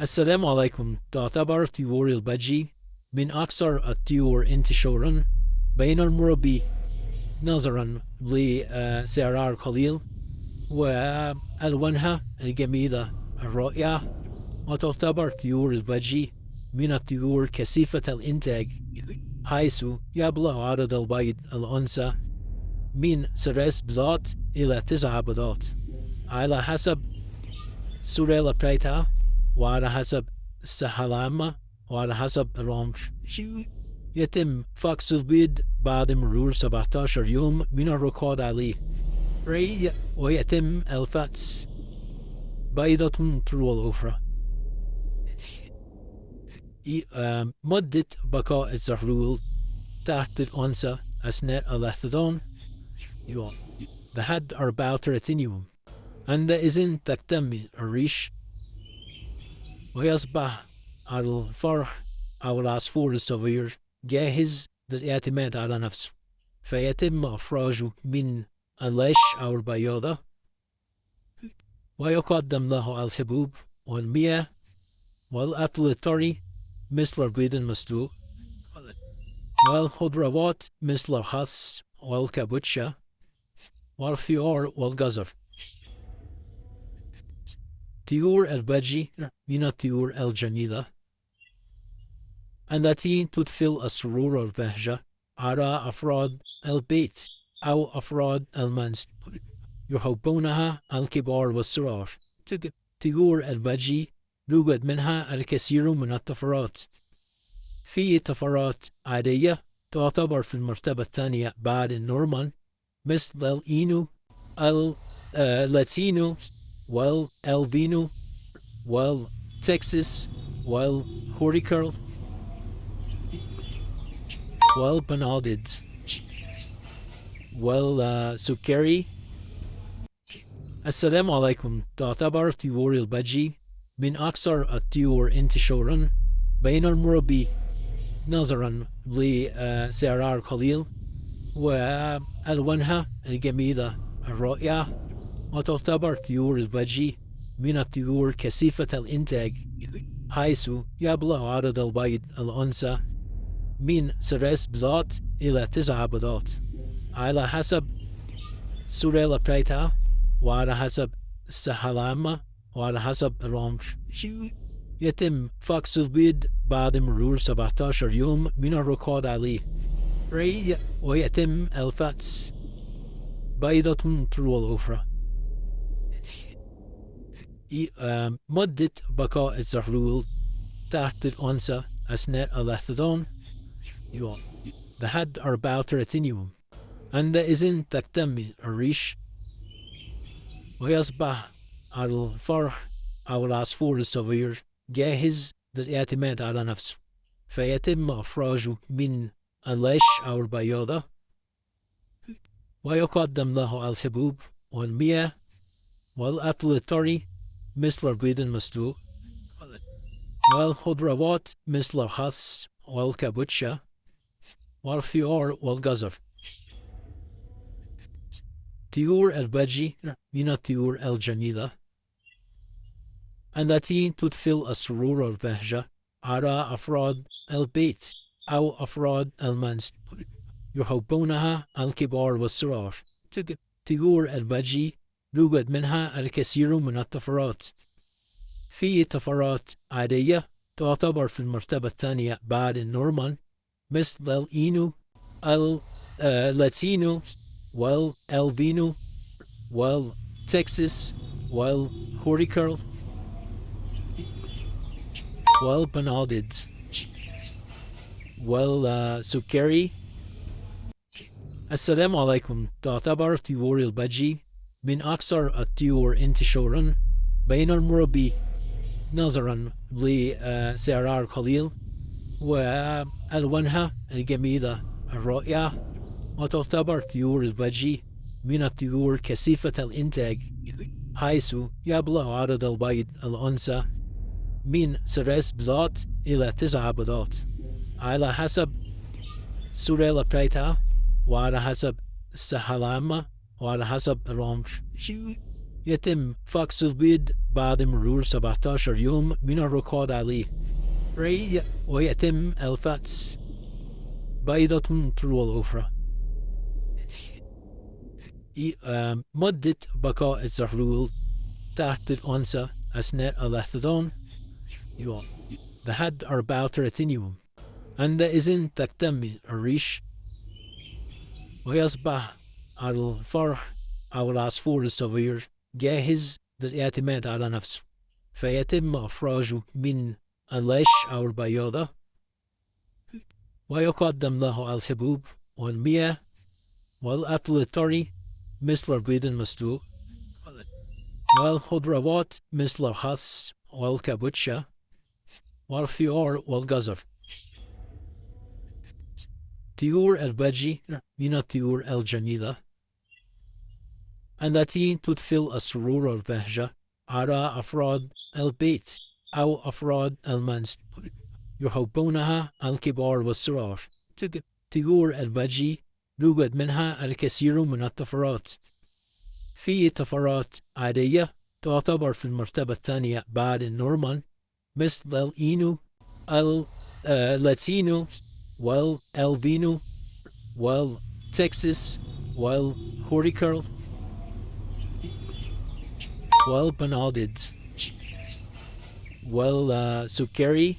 السلام عليكم. تعتبر طيور البادجي من أكثر الطيور انتشارا بين المربي نظرا لسعرها قليل وألوانها الجميلة الرائعة. وتعتبر طيور البادجي من الطيور كثيفة الإنتاج، حيث يبلغ عدد البيض الأنثى من 3 بيضات إلى 9 بيضات على حسب السلالة بتاعتها، وعلى حسب الصحة العامة، وعلى حسب العمر. يتم فحص البيض بعد مرور 17 يوم من الركود عليه، ويتم الفحص بيضة تلو الأخرى. مدة بقاء الزغلول تحت الأنثى أثناء الاحتضان لحد 34 يوم. عندئذ تكتمل الريش ويصبح الفرح أو العصفور الصغير جاهز للاعتماد على نفسه، فيتم إخراجه من العش أو البياضة ويقدم له الحبوب والمياه والأكل الطري مثل البيض المسلوق، والخضروات مثل الخس والكابوتشا والخيار والجزر. طيور البادجي من الطيور الجميلة التي تدخل السرور والبهجة على أفراد البيت أو أفراد المنزل، يحبونها الكبار والصغار. طيور البادجي يوجد منها الكثير من الطفرات. في طفرات عادية تعتبر في المرتبة الثانية بعد النورمان، مثل الإينو، اللاتينو، والألبينو، والتكساس، والهوريكرل، والبنادد، والسكري. السلام عليكم. تعتبر طيور البادجي من أكثر الطيور انتشارا بين المربي نظرا لسعرها القليل وألوانها الجميلة الرائعة. وتعتبر طيور البادجي من الطيور كثيفة الإنتاج، حيث يبلغ عدد البيض الأنثى من 3 بيضات إلى 9 بيضات على حسب السلالة بتاعتها، وعلى حسب الصحة العامة، وعلى حسب العمر. يتم فحص البيض بعد مرور 17 يوم من الركود عليه، ويتم الفحص بيضة تلو الأخرى. مدة بقاء الزغلول تحت الأنثى أثناء الاحتضان لحد 34 يوم. عندئذ تكتمل الريش ويصبح الفرح أو العصفور الصغير جاهز للاعتماد على نفسه، فيتم إخراجه من العش أو البياضة ويقدم له الحبوب والمياه والأكل الطري مثل البيض المسلوق، والخضروات مثل الخس والكابوتشا والخيار والجزر. طيور البادجي من الطيور الجميلة التي تدخل السرور والبهجة على أفراد البيت أو أفراد المنزل، يحبونها الكبار والصغار. طيور البادجي يوجد منها الكثير من الطفرات. في طفرات عادية تعتبر في المرتبة الثانية بعد النورمان، مثل الإينو، اللاتينو، والألبينو، والتكساس، والهوريكرل، والبنادد، والسكري. السلام عليكم. تعتبر طيور البادجي من أكثر الطيور انتشارا بين المربي نظرا لسعرها القليل وألوانها الجميلة الرائعة. وتعتبر طيور البادجي من الطيور كثيفة الإنتاج، حيث يبلغ عدد البيض الأنثى من 3 بيضات إلى 9 بيضات على حسب السلالة بتاعتها، وعلى حسب الصحة العامة، وعلى حسب العمر. يتم فحص البيض بعد مرور 17 يوم من الرقاد عليه، ويتم الفحص بيضة تلو الأخرى. مدة بقاء الزغلول تحت الأنثى أثناء الاحتضان لحد 34 يوم. عندئذ تكتمل الريش ويصبح الفرخ أو العصفور الصغير جاهز للاعتماد على نفسه، فيتم إخراجه من العش أو البياضة ويقدم له الحبوب والمياه والأكل الطري مثل البيض المسلوق، والخضروات مثل الخس والكابوتشا والخيار والجزر. طيور البادجي من الطيور الجميلة التي تدخل السرور والبهجة على أفراد البيت أو أفراد المنزل، يحبونها الكبار والصغار. طيور البادجي يوجد منها الكثير من الطفرات. في طفرات عادية تعتبر في المرتبة الثانية بعد النورمان مثل الإينو، اللاتينو والألبينو والتكساس والهوريكرل والبناديد والسكري